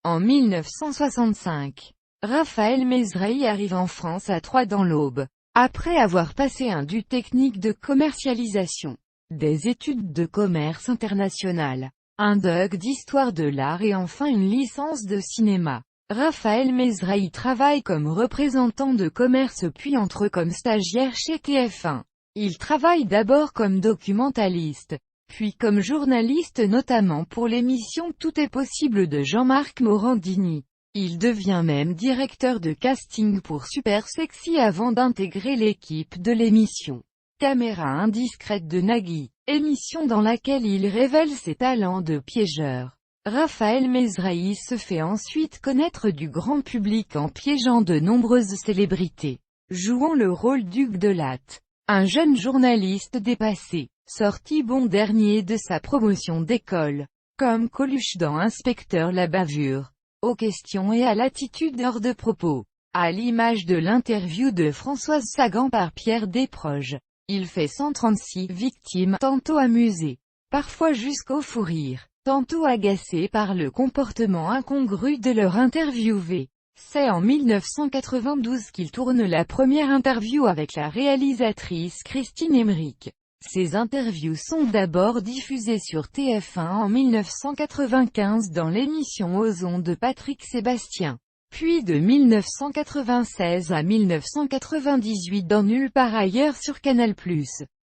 En 1965, Raphaël Mezrahi arrive en France à 3 dans l'Aube, après avoir passé un DU technique de commercialisation, des études de commerce international, un DUG d'histoire de l'art et enfin une licence de cinéma. Raphaël Mezrahi travaille comme représentant de commerce puis entre comme stagiaire chez TF1. Il travaille d'abord comme documentaliste, puis comme journaliste notamment pour l'émission Tout est possible de Jean-Marc Morandini. Il devient même directeur de casting pour Super Sexy avant d'intégrer l'équipe de l'émission Caméra indiscrète de Nagui, émission dans laquelle il révèle ses talents de piégeur. Raphaël Mezrahi se fait ensuite connaître du grand public en piégeant de nombreuses célébrités, jouant le rôle d'Hugues Delatte, un jeune journaliste dépassé, sorti bon dernier de sa promotion d'école, comme Coluche dans Inspecteur la bavure, aux questions et à l'attitude hors de propos. À l'image de l'interview de Françoise Sagan par Pierre Desproges, il fait 136 victimes, tantôt amusées, parfois jusqu'au fou rire, tantôt agacées par le comportement incongru de leur interviewé. C'est en 1992 qu'il tourne la première interview avec la réalisatrice Christine Emmerich. Ces interviews sont d'abord diffusées sur TF1 en 1995 dans l'émission Ozon de Patrick Sébastien, puis de 1996 à 1998 dans Nulle part ailleurs sur Canal+.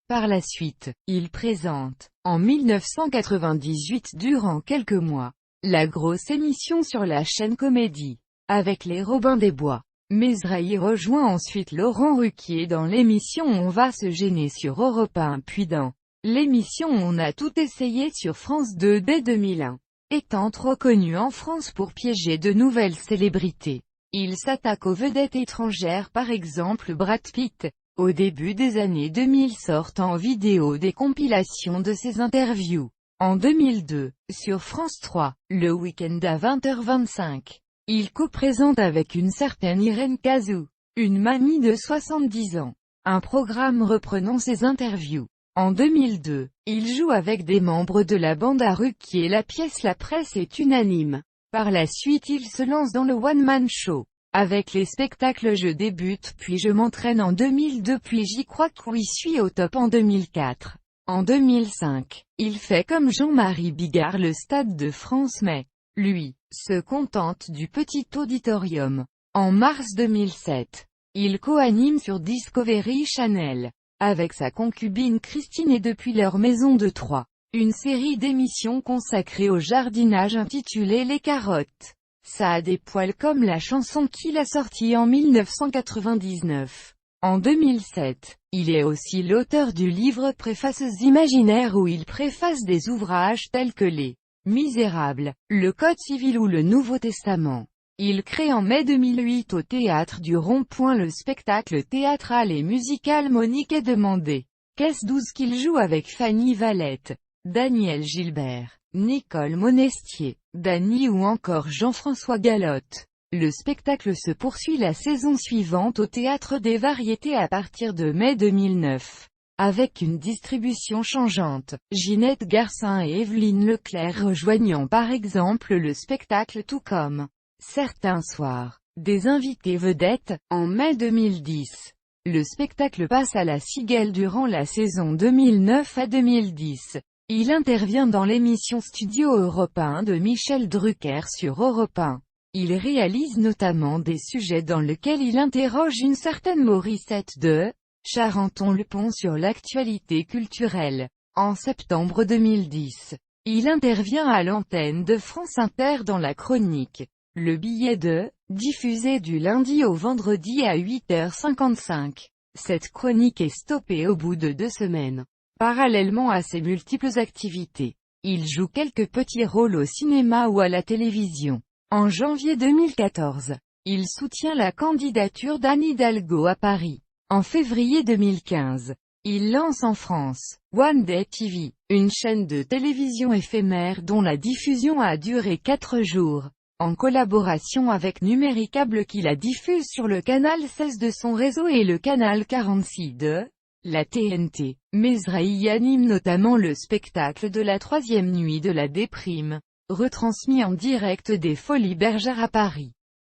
Par la suite, il présente, en 1998 durant quelques mois, la grosse émission sur la chaîne Comédie, avec les Robins des Bois. Mezrahi rejoint ensuite Laurent Ruquier dans l'émission On va se gêner sur Europe 1 puis dans l'émission On a tout essayé sur France 2 dès 2001. Étant trop connu en France pour piéger de nouvelles célébrités, il s'attaque aux vedettes étrangères par exemple Brad Pitt. Au début des années 2000 sortent en vidéo des compilations de ses interviews. En 2002, sur France 3, le week-end à 20h25. Il co-présente avec une certaine Irène Cazou, une mamie de 70 ans, un programme reprenant ses interviews. En 2002, il joue avec des membres de la bande à Ruquier la pièce La presse est unanime. Par la suite il se lance dans le one-man show. Avec les spectacles Je débute puis Je m'entraîne en 2002 puis J'y crois que oui suis au top en 2004. En 2005, il fait comme Jean-Marie Bigard le Stade de France mais, lui, se contente du petit auditorium. En mars 2007, il co-anime sur Discovery Channel, avec sa concubine Christine et depuis leur maison de Troyes, une série d'émissions consacrées au jardinage intitulée Les Carottes. Ça a des poils comme la chanson qu'il a sortie en 1999. En 2007, il est aussi l'auteur du livre Préfaces imaginaires où il préface des ouvrages tels que Les Misérables, le Code civil ou le Nouveau Testament. Il crée en mai 2008 au Théâtre du Rond-Point le spectacle théâtral et musical Monique est demandée. Qu'est-ce 12 qu'il joue avec Fanny Valette, Daniel Gilbert, Nicole Monestier, Dany ou encore Jean-François Galotte. Le spectacle se poursuit la saison suivante au Théâtre des Variétés à partir de mai 2009. Avec une distribution changeante, Ginette Garcin et Evelyne Leclerc rejoignant par exemple le spectacle tout comme certains soirs, des invités vedettes. En mai 2010, le spectacle passe à la Cigale durant la saison 2009 à 2010. Il intervient dans l'émission Studio Europe 1 de Michel Drucker sur Europe 1. Il réalise notamment des sujets dans lesquels il interroge une certaine Morissette de Charenton-le-Pont sur l'actualité culturelle. En septembre 2010, il intervient à l'antenne de France Inter dans la chronique Le billet de, diffusé du lundi au vendredi à 8h55. Cette chronique est stoppée au bout de 2 semaines. Parallèlement à ses multiples activités, il joue quelques petits rôles au cinéma ou à la télévision. En janvier 2014, il soutient la candidature d'Anne Hidalgo à Paris. En février 2015, il lance en France One Day TV, une chaîne de télévision éphémère dont la diffusion a duré 4 jours, en collaboration avec Numéricable qui la diffuse sur le canal 16 de son réseau et le canal 46 de la TNT. Mezrahi anime notamment le spectacle de la 3e nuit de la déprime. retransmis en direct des Folies Bergère à Paris.